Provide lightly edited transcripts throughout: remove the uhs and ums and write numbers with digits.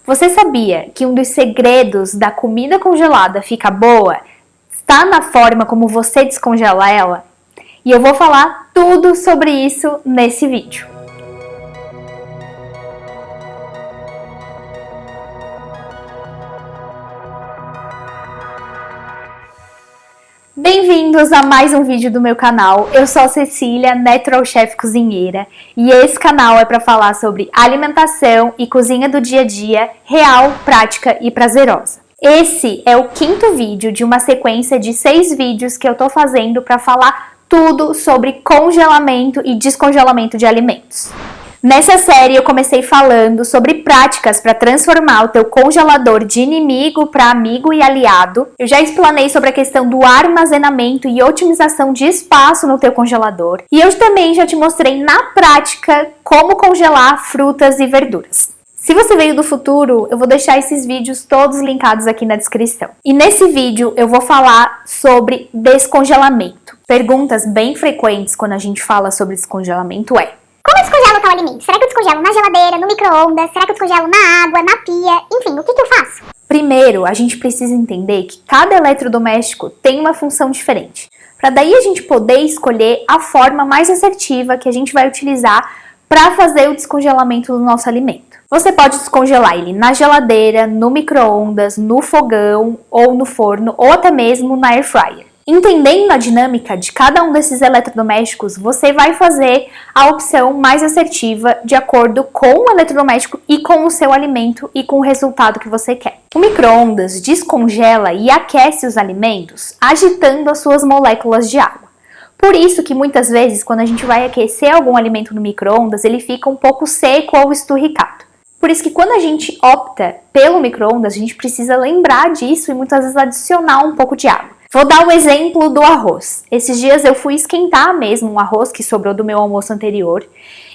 Você sabia que um dos segredos da comida congelada ficar boa está na forma como você descongela ela? E eu vou falar tudo sobre isso nesse vídeo. Bem-vindos a mais um vídeo do meu canal. Eu sou a Cecília, Natural Chef Cozinheira, e esse canal é para falar sobre alimentação e cozinha do dia a dia, real, prática e prazerosa. Esse é o quinto vídeo de uma sequência de 6 vídeos que eu tô fazendo para falar tudo sobre congelamento e descongelamento de alimentos. Nessa série eu comecei falando sobre práticas para transformar o teu congelador de inimigo para amigo e aliado. Eu já explanei sobre a questão do armazenamento e otimização de espaço no teu congelador. E eu também já te mostrei na prática como congelar frutas e verduras. Se você veio do futuro, eu vou deixar esses vídeos todos linkados aqui na descrição. E nesse vídeo eu vou falar sobre descongelamento. Perguntas bem frequentes quando a gente fala sobre descongelamento é: como eu descongelo tal alimento? Será que eu descongelo na geladeira, no micro-ondas? Será que eu descongelo na água, na pia? Enfim, o que eu faço? Primeiro, a gente precisa entender que cada eletrodoméstico tem uma função diferente, para daí a gente poder escolher a forma mais assertiva que a gente vai utilizar para fazer o descongelamento do nosso alimento. Você pode descongelar ele na geladeira, no micro-ondas, no fogão ou no forno ou até mesmo na air fryer. Entendendo a dinâmica de cada um desses eletrodomésticos, você vai fazer a opção mais assertiva de acordo com o eletrodoméstico e com o seu alimento e com o resultado que você quer. O micro-ondas descongela e aquece os alimentos agitando as suas moléculas de água. Por isso que muitas vezes quando a gente vai aquecer algum alimento no micro-ondas, ele fica um pouco seco ou esturricado. Por isso que quando a gente opta pelo micro-ondas, a gente precisa lembrar disso e muitas vezes adicionar um pouco de água. Vou dar um exemplo do arroz. Esses dias eu fui esquentar mesmo um arroz que sobrou do meu almoço anterior.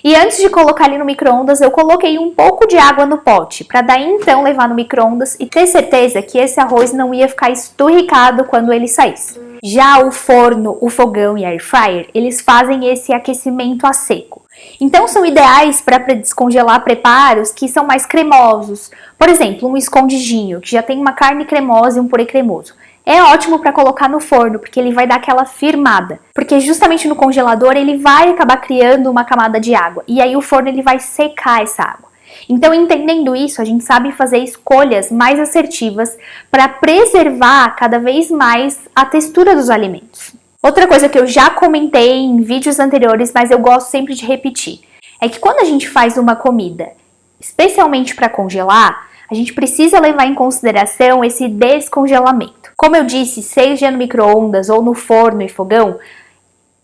E antes de colocar ele no micro-ondas, eu coloquei um pouco de água no pote, para daí então levar no micro-ondas e ter certeza que esse arroz não ia ficar esturricado quando ele saísse. Já o forno, o fogão e a air fryer, eles fazem esse aquecimento a seco. Então são ideais para descongelar preparos que são mais cremosos. Por exemplo, um escondidinho, que já tem uma carne cremosa e um purê cremoso. É ótimo para colocar no forno, porque ele vai dar aquela firmada. Porque justamente no congelador ele vai acabar criando uma camada de água. E aí o forno ele vai secar essa água. Então, entendendo isso, a gente sabe fazer escolhas mais assertivas para preservar cada vez mais a textura dos alimentos. Outra coisa que eu já comentei em vídeos anteriores, mas eu gosto sempre de repetir, é que quando a gente faz uma comida, especialmente para congelar, a gente precisa levar em consideração esse descongelamento. Como eu disse, seja no micro-ondas ou no forno e fogão,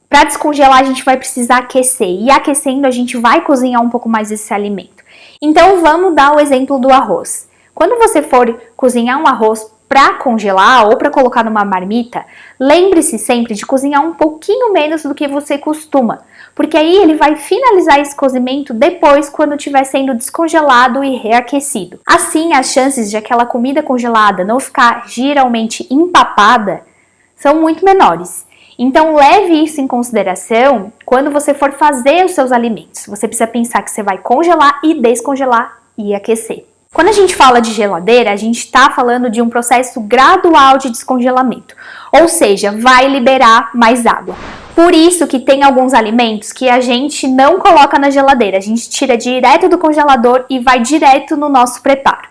para descongelar a gente vai precisar aquecer. E aquecendo a gente vai cozinhar um pouco mais esse alimento. Então vamos dar o exemplo do arroz. Quando você for cozinhar um arroz para congelar ou para colocar numa marmita, lembre-se sempre de cozinhar um pouquinho menos do que você costuma, porque aí ele vai finalizar esse cozimento depois quando estiver sendo descongelado e reaquecido. Assim, as chances de aquela comida congelada não ficar geralmente empapada são muito menores. Então leve isso em consideração quando você for fazer os seus alimentos. Você precisa pensar que você vai congelar e descongelar e aquecer. Quando a gente fala de geladeira, a gente está falando de um processo gradual de descongelamento, ou seja, vai liberar mais água. Por isso que tem alguns alimentos que a gente não coloca na geladeira, a gente tira direto do congelador e vai direto no nosso preparo.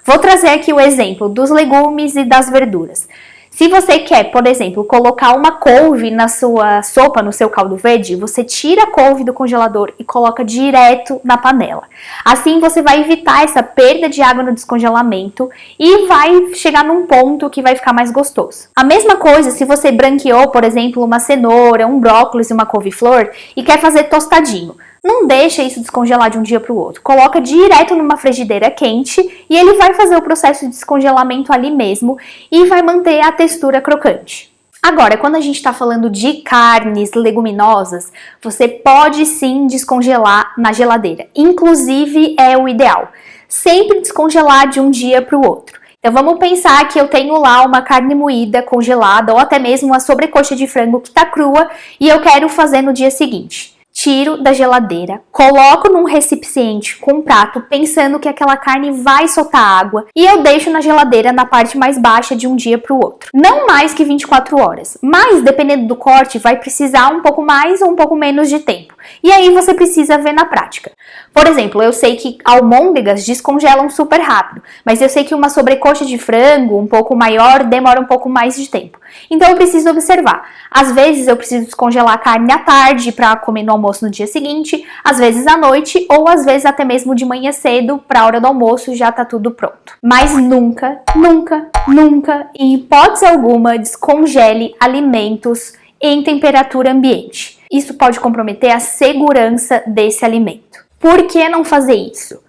Vou trazer aqui o exemplo dos legumes e das verduras. Se você quer, por exemplo, colocar uma couve na sua sopa, no seu caldo verde, você tira a couve do congelador e coloca direto na panela. Assim você vai evitar essa perda de água no descongelamento e vai chegar num ponto que vai ficar mais gostoso. A mesma coisa se você branqueou, por exemplo, uma cenoura, um brócolis e uma couve-flor e quer fazer tostadinho. Não deixa isso descongelar de um dia para o outro. Coloca direto numa frigideira quente e ele vai fazer o processo de descongelamento ali mesmo e vai manter a textura crocante. Agora, quando a gente está falando de carnes leguminosas, você pode sim descongelar na geladeira. Inclusive, é o ideal. Sempre descongelar de um dia para o outro. Então vamos pensar que eu tenho lá uma carne moída congelada ou até mesmo uma sobrecoxa de frango que está crua e eu quero fazer no dia seguinte. tiro da geladeira, coloco num recipiente com um prato, pensando que aquela carne vai soltar água, e eu deixo na geladeira na parte mais baixa de um dia para o outro. Não mais que 24 horas, mas dependendo do corte, vai precisar um pouco mais ou um pouco menos de tempo. E aí você precisa ver na prática. Por exemplo, eu sei que almôndegas descongelam super rápido, mas eu sei que uma sobrecoxa de frango um pouco maior demora um pouco mais de tempo. Então eu preciso observar. Às vezes eu preciso descongelar a carne à tarde para comer no almoço no dia seguinte, às vezes à noite ou às vezes até mesmo de manhã cedo, para a hora do almoço já tá tudo pronto. Mas nunca, nunca, nunca, em hipótese alguma, descongele alimentos em temperatura ambiente. Isso pode comprometer a segurança desse alimento. Por que não fazer isso?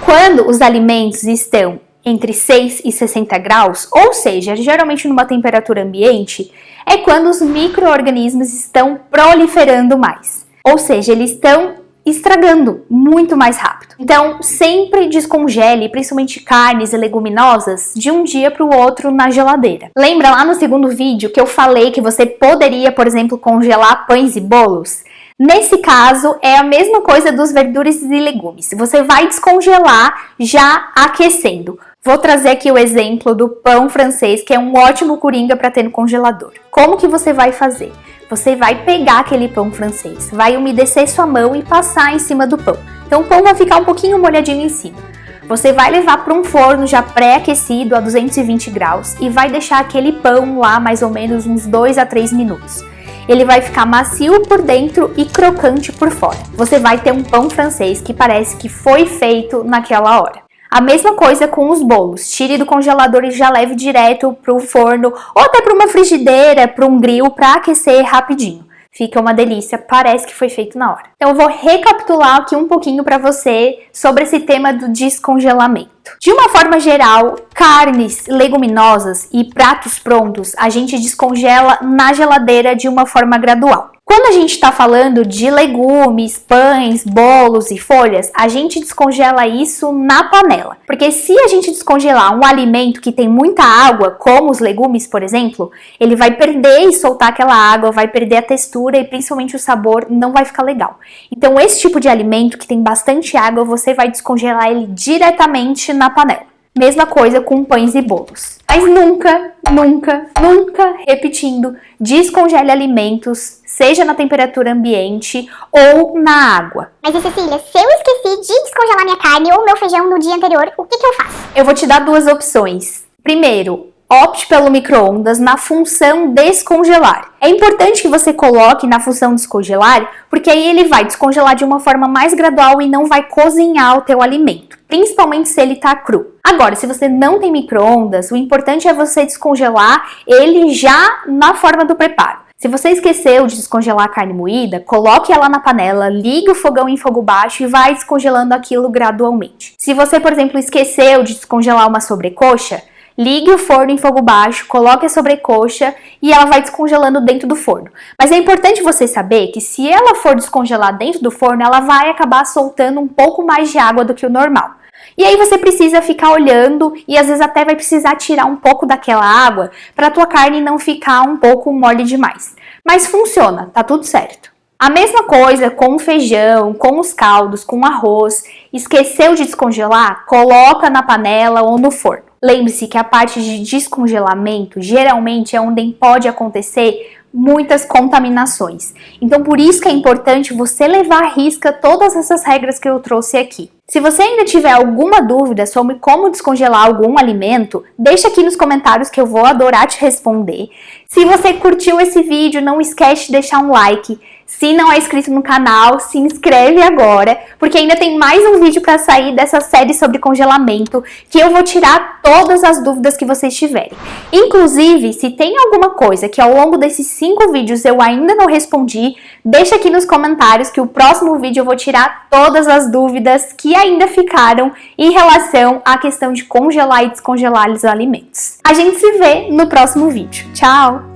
Quando os alimentos estão entre 6 e 60 graus, ou seja, geralmente numa temperatura ambiente, é quando os micro-organismos estão proliferando mais. Ou seja, eles estão estragando muito mais rápido. Então, sempre descongele, principalmente carnes e leguminosas, de um dia para o outro na geladeira. Lembra lá no segundo vídeo que eu falei que você poderia, por exemplo, congelar pães e bolos? Nesse caso, é a mesma coisa dos verduras e legumes. Você vai descongelar já aquecendo. Vou trazer aqui o exemplo do pão francês, que é um ótimo coringa para ter no congelador. Como que você vai fazer? Você vai pegar aquele pão francês, vai umedecer sua mão e passar em cima do pão. Então o pão vai ficar um pouquinho molhadinho em cima. Você vai levar para um forno já pré-aquecido a 220 graus e vai deixar aquele pão lá mais ou menos uns 2 a 3 minutos. Ele vai ficar macio por dentro e crocante por fora. Você vai ter um pão francês que parece que foi feito naquela hora. A mesma coisa com os bolos. Tire do congelador e já leve direto para o forno ou até para uma frigideira, para um grill, para aquecer rapidinho. Fica uma delícia, parece que foi feito na hora. Então eu vou recapitular aqui um pouquinho para você sobre esse tema do descongelamento. De uma forma geral, carnes, leguminosas e pratos prontos a gente descongela na geladeira de uma forma gradual. Quando a gente está falando de legumes, pães, bolos e folhas, a gente descongela isso na panela. Porque se a gente descongelar um alimento que tem muita água, como os legumes, por exemplo, ele vai perder e soltar aquela água, vai perder a textura e principalmente o sabor, não vai ficar legal. Então esse tipo de alimento que tem bastante água, você vai descongelar ele diretamente na panela. Mesma coisa com pães e bolos. Mas nunca, nunca, nunca, repetindo, descongele alimentos, seja na temperatura ambiente ou na água. Mas e Cecília, se eu esqueci de descongelar minha carne ou meu feijão no dia anterior, o que eu faço? Eu vou te dar duas opções. Primeiro, opte pelo micro-ondas na função descongelar. É importante que você coloque na função descongelar, porque aí ele vai descongelar de uma forma mais gradual e não vai cozinhar o teu alimento, principalmente se ele está cru. Agora, se você não tem micro-ondas, o importante é você descongelar ele já na forma do preparo. Se você esqueceu de descongelar a carne moída, coloque ela na panela, ligue o fogão em fogo baixo e vai descongelando aquilo gradualmente. Se você, por exemplo, esqueceu de descongelar uma sobrecoxa, ligue o forno em fogo baixo, coloque a sobrecoxa e ela vai descongelando dentro do forno. Mas é importante você saber que se ela for descongelar dentro do forno, ela vai acabar soltando um pouco mais de água do que o normal. E aí você precisa ficar olhando e às vezes até vai precisar tirar um pouco daquela água para a tua carne não ficar um pouco mole demais. Mas funciona, tá tudo certo. A mesma coisa com o feijão, com os caldos, com o arroz. Esqueceu de descongelar? Coloca na panela ou no forno. Lembre-se que a parte de descongelamento geralmente é onde pode acontecer muitas contaminações. Então, por isso que é importante você levar à risca todas essas regras que eu trouxe aqui. Se você ainda tiver alguma dúvida sobre como descongelar algum alimento, deixa aqui nos comentários que eu vou adorar te responder. Se você curtiu esse vídeo, não esquece de deixar um like. Se não é inscrito no canal, se inscreve agora, porque ainda tem mais um vídeo para sair dessa série sobre congelamento, que eu vou tirar todas as dúvidas que vocês tiverem. Inclusive, se tem alguma coisa que ao longo desses 5 vídeos eu ainda não respondi, deixa aqui nos comentários que o próximo vídeo eu vou tirar todas as dúvidas que ainda ficaram em relação à questão de congelar e descongelar os alimentos. A gente se vê no próximo vídeo. Tchau!